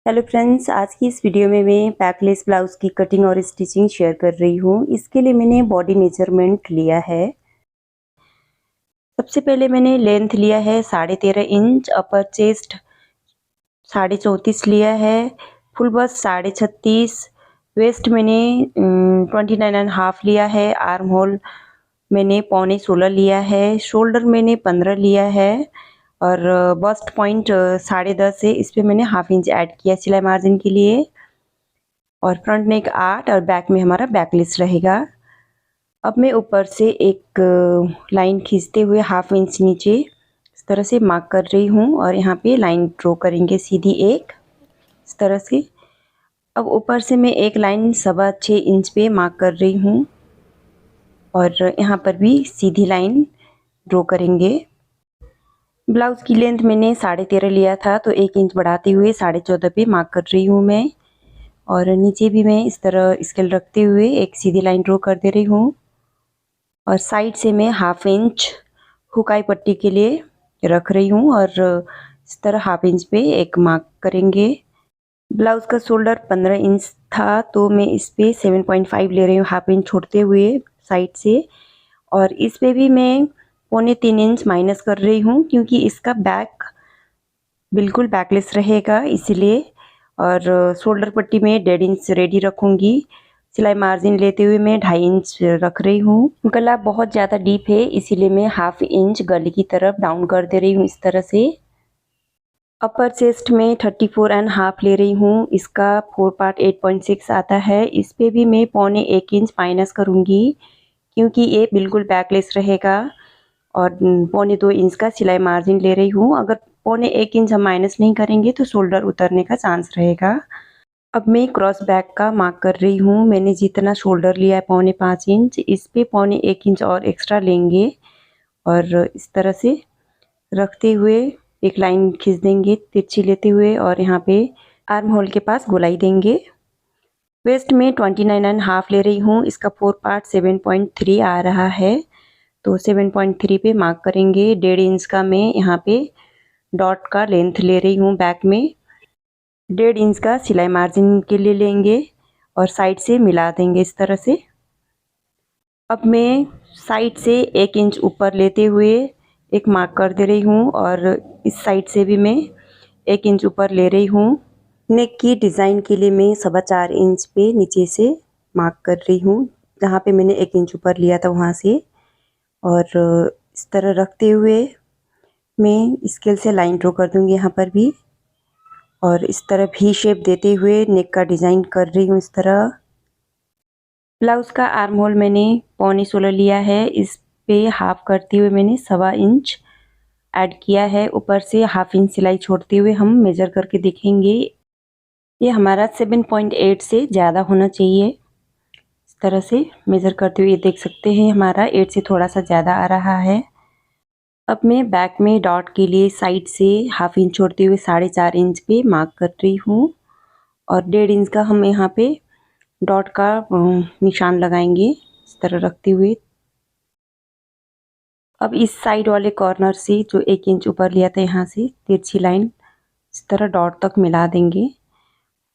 Hello friends, आज की इस वीडियो में मैं बैकलेस ब्लाउज़ की कटिंग और स्टिचिंग शेयर कर रही हूँ। इसके लिए मैंने बॉडी मेजरमेंट लिया है। सबसे पहले मैंने लेंथ लिया है 13.5 इंच, अपर चेस्ट 34.5 लिया है, फुल बस्ट 36.5, वेस्ट मैंने 29.5 लिया है, आर्म होल मैंने 15.25 लिया है, शोल्डर मैंने 15 लिया है और बस्ट पॉइंट 10.5 है। इस पे मैंने हाफ इंच ऐड किया सिलाई मार्जिन के लिए। और फ्रंट नेक 8 और बैक में हमारा बैकलेस रहेगा। अब मैं ऊपर से एक लाइन खींचते हुए हाफ इंच नीचे इस तरह से मार्क कर रही हूँ और यहाँ पे लाइन ड्रॉ करेंगे सीधी एक, इस तरह से। अब ऊपर से मैं एक लाइन 6.25 इंच पे मार्क कर रही हूँ और यहाँ पर भी सीधी लाइन ड्रॉ करेंगे। ब्लाउज़ की लेंथ मैंने 13.5 लिया था, तो 1 इंच बढ़ाते हुए 14.5 पे मार्क कर रही हूँ मैं। और नीचे भी मैं इस तरह स्केल रखते हुए एक सीधी लाइन ड्रॉ कर दे रही हूँ और साइड से मैं हाफ इंच हुकाई पट्टी के लिए रख रही हूँ और इस तरह हाफ इंच पे एक मार्क करेंगे। ब्लाउज़ का शोल्डर 15 इंच था, तो मैं इस पे 7.5 ले रही हूँ हाफ इंच छोड़ते हुए साइड से। और इस पे भी मैं 3.25 इंच माइनस कर रही हूँ क्योंकि इसका बैक बिल्कुल बैकलेस रहेगा इसीलिए। और शोल्डर पट्टी में 1.5 इंच रेडी रखूँगी। सिलाई मार्जिन लेते हुए मैं 2.5 इंच रख रही हूँ। गला बहुत ज़्यादा डीप है, इसीलिए मैं हाफ इंच गले की तरफ डाउन कर दे रही हूँ इस तरह से। अपर चेस्ट में 34.5 ले रही हूँ। इसका 4 पार्ट 8.6 आता है। इस पे भी मैं 1.25 इंच माइनस करूँगी क्योंकि ये बिल्कुल बैकलेस रहेगा। और 1.25 इंच का सिलाई मार्जिन ले रही हूँ। अगर 1.25 इंच हम माइनस नहीं करेंगे तो शोल्डर उतरने का चांस रहेगा। अब मैं क्रॉस बैक का मार्क कर रही हूँ। मैंने जितना शोल्डर लिया है 5.25 इंच, इस पे 1.25 इंच और एक्स्ट्रा लेंगे और इस तरह से रखते हुए एक लाइन खींच देंगे तिरछी लेते हुए और यहाँ पे आर्म होल के पास गोलाई देंगे। वेस्ट में 29.5 ले रही हूँ। इसका 4 पार्ट 7.3 आ रहा है, तो 7.3 पे मार्क करेंगे। 1.5 इंच का मैं यहाँ पे डॉट का लेंथ ले रही हूँ बैक में। 1.5 इंच का सिलाई मार्जिन के लिए लेंगे और साइड से मिला देंगे इस तरह से। अब मैं साइड से 1 इंच ऊपर लेते हुए एक मार्क कर दे रही हूँ और इस साइड से भी मैं 1 इंच ऊपर ले रही हूँ। नेक की डिज़ाइन के लिए मैं 4.25 इंच पे नीचे से मार्क कर रही हूँ, जहाँ पे मैंने 1 इंच ऊपर लिया था वहाँ से। और इस तरह रखते हुए मैं स्केल से लाइन ड्रॉ कर दूँगी यहाँ पर भी और इस तरह भी शेप देते हुए नेक का डिज़ाइन कर रही हूँ इस तरह। ब्लाउज़ का आर्म होल मैंने 15.25 लिया है। इस पे हाफ करते हुए मैंने 1.25 इंच ऐड किया है। ऊपर से हाफ इंच सिलाई छोड़ते हुए हम मेजर करके देखेंगे। ये हमारा 7.8 से ज़्यादा होना चाहिए। इस तरह से मेजर करते हुए ये देख सकते हैं हमारा 8 से थोड़ा सा ज़्यादा आ रहा है। अब मैं बैक में डॉट के लिए साइड से हाफ इंच छोड़ते हुए 4.5 इंच पे मार्क कर रही हूँ और 1.5 इंच का हम यहाँ पे डॉट का निशान लगाएंगे इस तरह रखते हुए। अब इस साइड वाले कॉर्नर से जो 1 इंच ऊपर लिया था यहाँ से तिरछी लाइन इस तरह डॉट तक मिला देंगे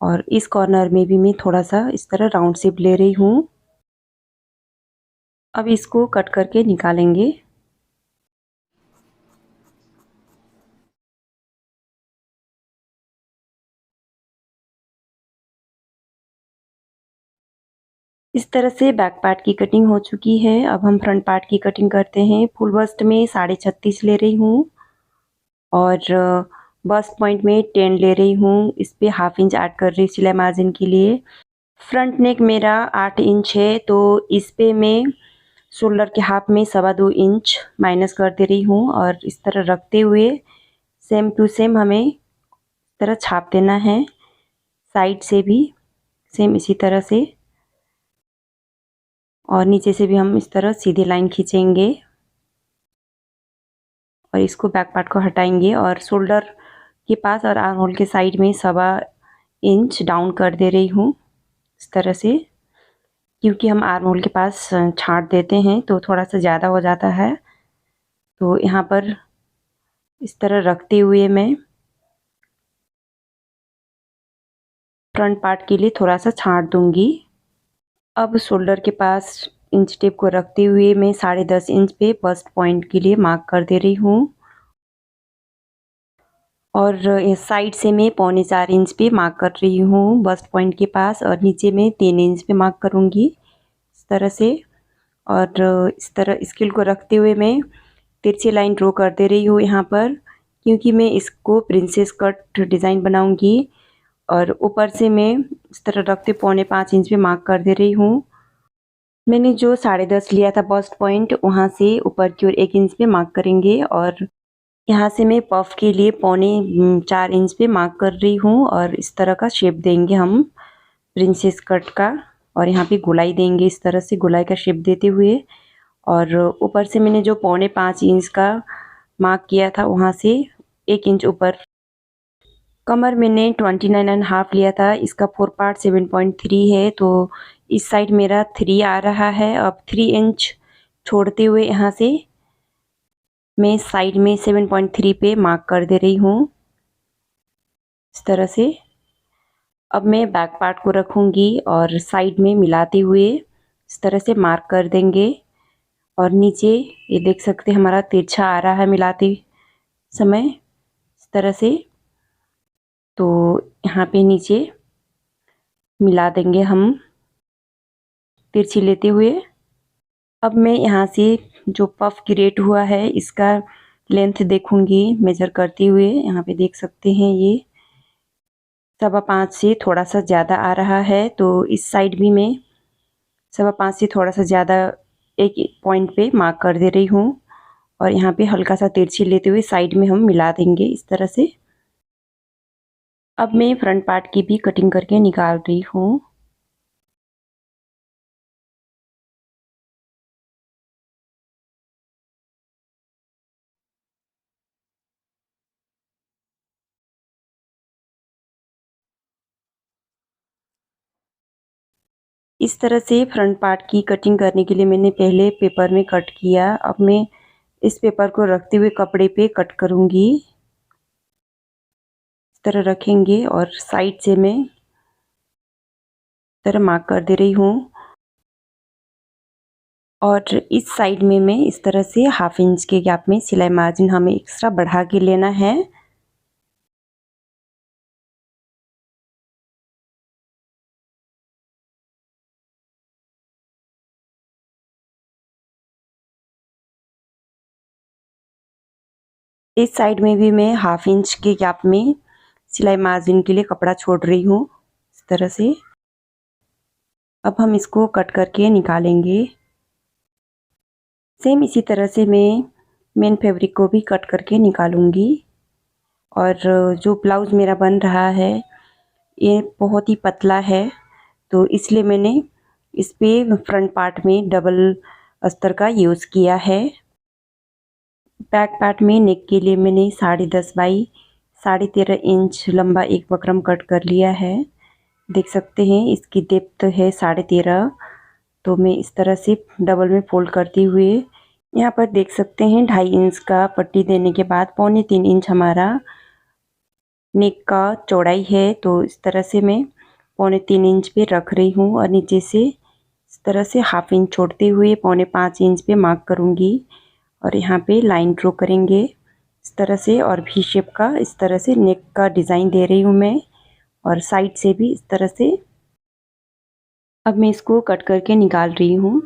और इस कॉर्नर में भी मैं थोड़ा सा इस तरह राउंड शेप ले रही हूँ। अब इसको कट करके निकालेंगे। इस तरह से बैक पार्ट की कटिंग हो चुकी है। अब हम फ्रंट पार्ट की कटिंग करते हैं। फुल बस्ट में 36.5 ले रही हूँ और बस्ट पॉइंट में 10 ले रही हूँ। इस पे हाफ इंच ऐड कर रही हूँ सिलाई मार्जिन के लिए। फ्रंट नेक मेरा 8 इंच है, तो इस पे मैं शोल्डर के हाफ में 2.25 इंच माइनस कर दे रही हूँ और इस तरह रखते हुए सेम टू सेम हमें इस तरह छाप देना है। साइड से भी सेम इसी तरह से और नीचे से भी हम इस तरह सीधी लाइन खींचेंगे और इसको बैक पार्ट को हटाएंगे और शोल्डर के पास और आर्म होल के साइड में 1.25 इंच डाउन कर दे रही हूँ इस तरह से, क्योंकि हम आर्म होल के पास छांट देते हैं तो थोड़ा सा ज़्यादा हो जाता है। तो यहाँ पर इस तरह रखते हुए मैं फ्रंट पार्ट के लिए थोड़ा सा छांट दूंगी। अब शोल्डर के पास इंच टेप को रखते हुए मैं 10.5 इंच पे बस्ट पॉइंट के लिए मार्क कर दे रही हूँ और साइड से मैं 3.25 इंच पे मार्क कर रही हूँ बस्ट पॉइंट के पास, और नीचे मैं 3 इंच पे मार्क करूँगी इस तरह से। और इस तरह स्केल को रखते हुए मैं तिरछी लाइन ड्रॉ कर दे रही हूँ यहाँ पर, क्योंकि मैं इसको प्रिंसेस कट डिज़ाइन बनाऊँगी। और ऊपर से मैं इस तरह रखते 4.25 इंच पे मार्क कर दे रही हूँ। मैंने जो 10.5 लिया था बस्ट पॉइंट, वहाँ से ऊपर की ओर 1 इंच पे मार्क करेंगे, और यहाँ से मैं पफ के लिए 4.25 इंच पे मार्क कर रही हूँ और इस तरह का शेप देंगे हम प्रिंसेस कट का। और यहाँ पे गोलाई देंगे इस तरह से, गोलाई का शेप देते हुए। और ऊपर से मैंने जो 4.25 इंच का मार्क किया था, वहाँ से 1 इंच ऊपर। कमर मैंने 29.5 लिया था, इसका 4 पार्ट 7.3 है, तो इस साइड मेरा 3 आ रहा है। अब 3 इंच छोड़ते हुए यहाँ से मैं साइड में 7.3 पे मार्क कर दे रही हूँ इस तरह से। अब मैं बैक पार्ट को रखूँगी और साइड में मिलाते हुए इस तरह से मार्क कर देंगे। और नीचे ये देख सकते हैं हमारा तिरछा आ रहा है मिलाते समय इस तरह से, तो यहाँ पे नीचे मिला देंगे हम तिरछी लेते हुए। अब मैं यहाँ से जो पफ क्रिएट हुआ है इसका लेंथ देखूँगी मेजर करते हुए। यहाँ पे देख सकते हैं ये 5.25 से थोड़ा सा ज़्यादा आ रहा है, तो इस साइड भी मैं 5.25 से थोड़ा सा ज़्यादा एक पॉइंट पे मार्क कर दे रही हूँ। और यहाँ पे हल्का सा तिरछी लेते हुए साइड में हम मिला देंगे इस तरह से। अब मैं फ्रंट पार्ट की भी कटिंग करके निकाल रही हूँ। इस तरह से फ्रंट पार्ट की कटिंग करने के लिए मैंने पहले पेपर में कट किया। अब मैं इस पेपर को रखते हुए कपड़े पे कट करूँगी। इस तरह रखेंगे और साइड से मैं इस तरह मार्क कर दे रही हूँ। और इस साइड में मैं इस तरह से 1/2 इंच के गैप में सिलाई मार्जिन हमें एक्स्ट्रा बढ़ा के लेना है। इस साइड में भी मैं 1/2 इंच के गैप में सिलाई मार्जिन के लिए कपड़ा छोड़ रही हूँ इस तरह से। अब हम इसको कट करके निकालेंगे। सेम इसी तरह से मैं मेन फैब्रिक को भी कट करके निकालूंगी। और जो ब्लाउज़ मेरा बन रहा है ये बहुत ही पतला है, तो इसलिए मैंने इस पे फ्रंट पार्ट में डबल अस्तर का यूज़ किया है। बैक पार्ट में नेक के लिए मैंने 10.5 बाई 13.5 इंच लंबा एक बकरम कट कर लिया है। देख सकते हैं इसकी डेप्थ है 13.5, तो मैं इस तरह से डबल में फोल्ड करते हुए यहाँ पर देख सकते हैं 2.5 इंच का पट्टी देने के बाद 3.25 इंच हमारा नेक का चौड़ाई है। तो इस तरह से मैं 3.25 इंच पे रख रही हूँ और नीचे से इस तरह से 1/2 इंच छोड़ते हुए 4.25 इंच पे मार्क करूँगी और यहाँ पे लाइन ड्रॉ करेंगे इस तरह से। और भी शेप का इस तरह से नेक का डिज़ाइन दे रही हूँ मैं, और साइड से भी इस तरह से। अब मैं इसको कट करके निकाल रही हूँ।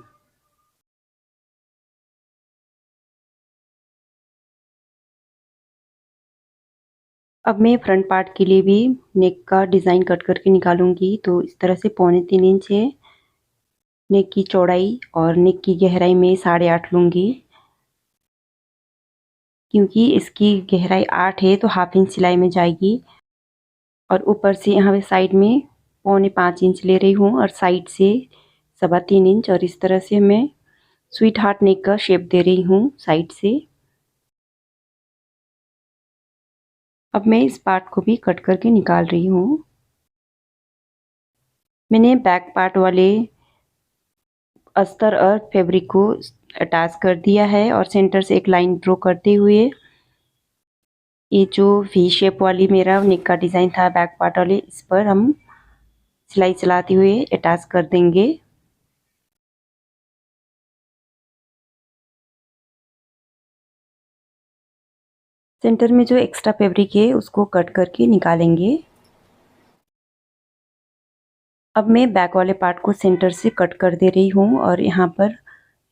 अब मैं फ्रंट पार्ट के लिए भी नेक का डिज़ाइन कट करके निकालूंगी। तो इस तरह से 3.25 इंच है नेक की चौड़ाई, और नेक की गहराई में 8.5 लूँगी, क्योंकि इसकी गहराई 8 है तो 1/2 इंच सिलाई में जाएगी। और ऊपर से यहाँ पे साइड में 4.25 इंच ले रही हूँ और साइड से 3.25 इंच, और इस तरह से मैं स्वीट हार्ट नेक का शेप दे रही हूँ साइड से। अब मैं इस पार्ट को भी कट करके निकाल रही हूँ। मैंने बैक पार्ट वाले अस्तर और फैब्रिक को अटैच कर दिया है और सेंटर से एक लाइन ड्रॉ करते हुए ये जो वी शेप वाली मेरा नेक का डिज़ाइन था बैक पार्ट वाले, इस पर हम सिलाई चलाते हुए अटैच कर देंगे। सेंटर में जो एक्स्ट्रा फैब्रिक है उसको कट करके निकालेंगे। अब मैं बैक वाले पार्ट को सेंटर से कट कर दे रही हूँ और यहाँ पर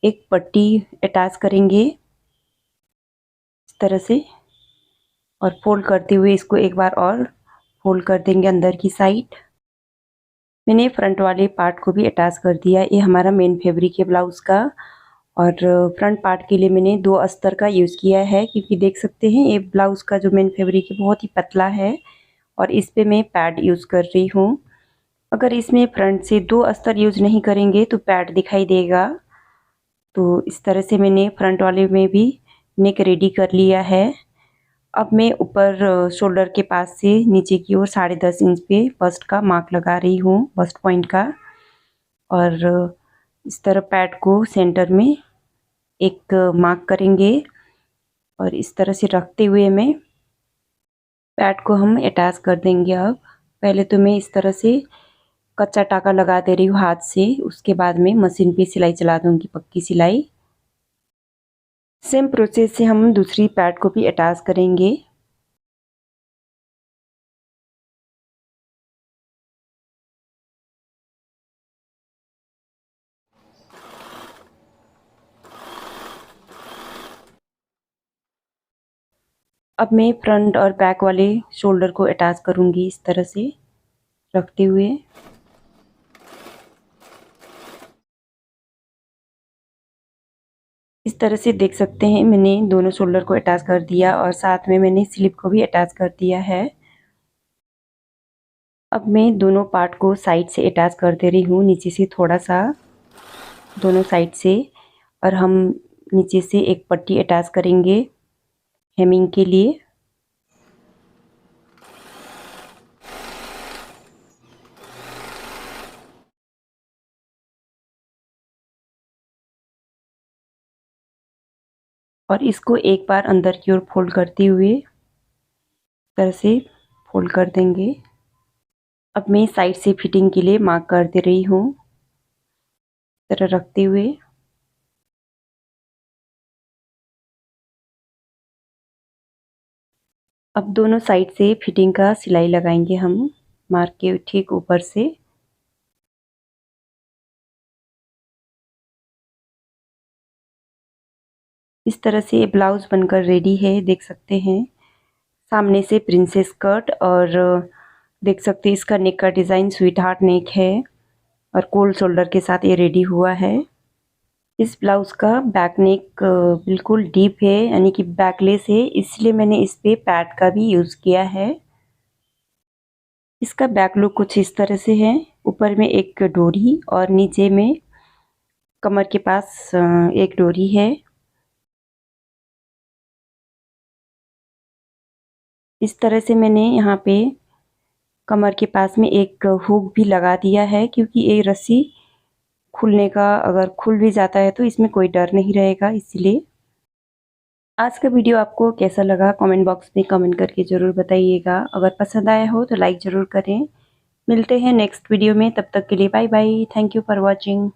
एक पट्टी अटैच करेंगे इस तरह से, और फोल्ड करते हुए इसको एक बार और फोल्ड कर देंगे अंदर की साइड। मैंने फ्रंट वाले पार्ट को भी अटैच कर दिया। ये हमारा मेन फैब्रिक है ब्लाउज़ का, और फ्रंट पार्ट के लिए मैंने 2 अस्तर का यूज़ किया है, क्योंकि देख सकते हैं ये ब्लाउज़ का जो मेन फैब्रिक है बहुत ही पतला है और इस पे मैं पैड यूज़ कर रही हूँ। अगर इसमें फ्रंट से 2 अस्तर यूज़ नहीं करेंगे तो पैड दिखाई देगा। तो इस तरह से मैंने फ्रंट वाले में भी नेक रेडी कर लिया है। अब मैं ऊपर शोल्डर के पास से नीचे की ओर 10.5 इंच पे बस्ट का मार्क लगा रही हूँ, बस्ट पॉइंट का, और इस तरह पैड को सेंटर में एक मार्क करेंगे और इस तरह से रखते हुए मैं पैड को हम अटैच कर देंगे। अब पहले तो मैं इस तरह से कच्चा टाका लगा दे रही हूँ हाथ से, उसके बाद में मशीन पे सिलाई चला दूँगी, पक्की सिलाई। सेम प्रोसेस से हम दूसरी पैड को भी अटैच करेंगे। अब मैं फ्रंट और बैक वाले शोल्डर को अटैच करूँगी इस तरह से रखते हुए। इस तरह से देख सकते हैं मैंने दोनों शोल्डर को अटैच कर दिया और साथ में मैंने स्लिप को भी अटैच कर दिया है। अब मैं दोनों पार्ट को साइड से अटैच कर दे रही हूँ, नीचे से थोड़ा सा, दोनों साइड से, और हम नीचे से एक पट्टी अटैच करेंगे हेमिंग के लिए। और इसको एक बार अंदर की ओर फोल्ड करते हुए तरह से फोल्ड कर देंगे। अब मैं साइड से फिटिंग के लिए मार्क कर दे रही हूँ, तरह रखते हुए। अब दोनों साइड से फिटिंग का सिलाई लगाएंगे हम मार्क के ठीक ऊपर से। इस तरह से ब्लाउज बनकर रेडी है, देख सकते हैं। सामने से प्रिंसेस कट, और देख सकते हैं इसका नेक का डिज़ाइन स्वीट हार्ट नेक है और कोल्ड शोल्डर के साथ ये रेडी हुआ है। इस ब्लाउज़ का बैक नेक बिल्कुल डीप है, यानी कि बैकलेस है, इसलिए मैंने इस पे पैड का भी यूज़ किया है। इसका बैक लुक कुछ इस तरह से है, ऊपर में एक डोरी और नीचे में कमर के पास एक डोरी है। इस तरह से मैंने यहाँ पे कमर के पास में एक हुक भी लगा दिया है, क्योंकि ये रस्सी खुलने का, अगर खुल भी जाता है तो इसमें कोई डर नहीं रहेगा, इसलिए। आज का वीडियो आपको कैसा लगा कमेंट बॉक्स में कमेंट करके ज़रूर बताइएगा। अगर पसंद आया हो तो लाइक ज़रूर करें। मिलते हैं नेक्स्ट वीडियो में, तब तक के लिए bye bye. Thank you for watching.